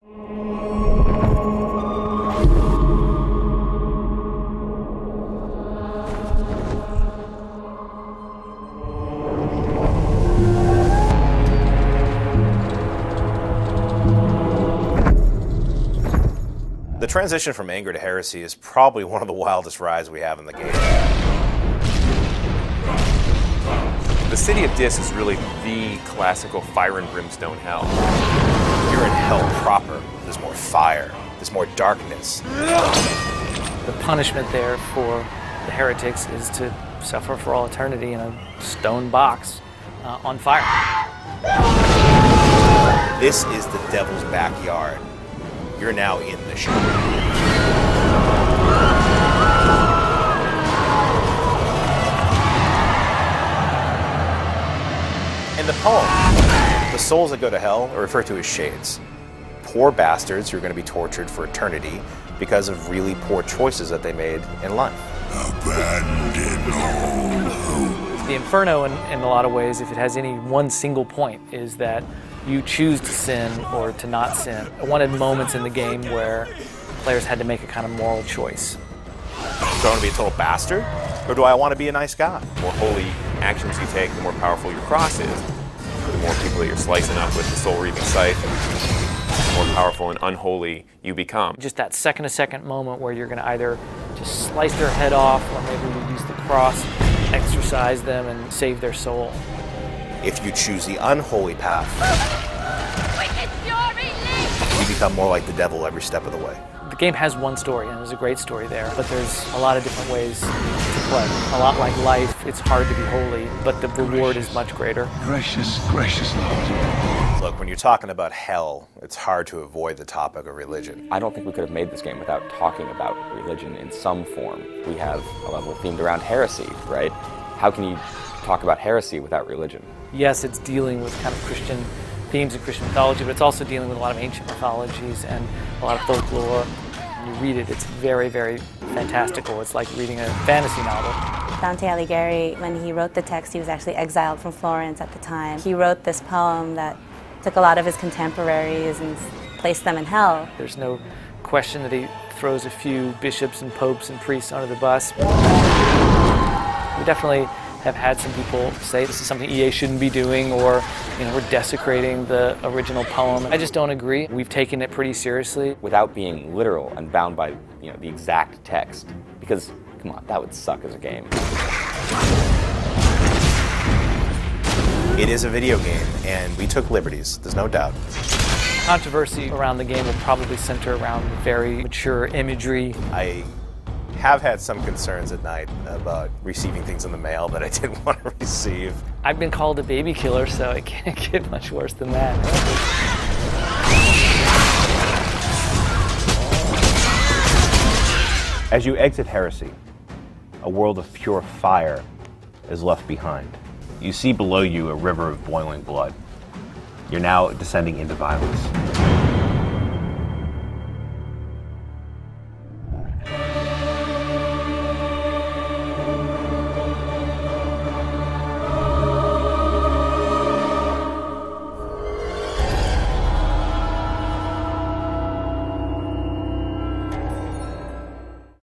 The transition from anger to heresy is probably one of the wildest rides we have in the game. The city of Dis is really the classical fire and brimstone hell. You're in hell proper. There's more fire. There's more darkness. The punishment there for the heretics is to suffer for all eternity in a stone box on fire. This is the devil's backyard. You're now in the show. In the poem, the souls that go to hell are referred to as shades. Poor bastards who are going to be tortured for eternity because of really poor choices that they made in life. Abandon all hope. The Inferno, in a lot of ways, if it has any one single point, is that you choose to sin or to not sin. I wanted moments in the game where players had to make a kind of moral choice. Do I want to be a total bastard, or do I want to be a nice guy? The more holy actions you take, the more powerful your cross is. The more people that you're slicing up with the soul-reaving scythe, the more powerful and unholy you become. Just that second-to-second moment where you're going to either just slice their head off, or maybe you use the cross, exorcise them, and save their soul. If you choose the unholy path, you become more like the devil every step of the way. The game has one story, and there's a great story there, but there's a lot of different ways to play. A lot like life, it's hard to be holy, but the reward is much greater. Gracious, gracious Lord. Look, when you're talking about hell, it's hard to avoid the topic of religion. I don't think we could have made this game without talking about religion in some form. We have a level themed around heresy, right? How can you talk about heresy without religion? Yes, it's dealing with kind of Christian themes and Christian mythology, but it's also dealing with a lot of ancient mythologies and a lot of folklore. When you read it, it's very, very fantastical. It's like reading a fantasy novel. Dante Alighieri, when he wrote the text, he was actually exiled from Florence at the time. He wrote this poem that took a lot of his contemporaries and placed them in hell. There's no question that he throws a few bishops and popes and priests under the bus. We definitely have had some people say this is something EA shouldn't be doing, or we're desecrating the original poem. I just don't agree. We've taken it pretty seriously. Without being literal and bound by the exact text, because come on, that would suck as a game. It is a video game, and we took liberties, there's no doubt. Controversy around the game will probably center around very mature imagery. I have had some concerns at night about receiving things in the mail that I didn't want to receive. I've been called a baby killer, so it can't get much worse than that. As you exit heresy, a world of pure fire is left behind. You see below you a river of boiling blood. You're now descending into violence.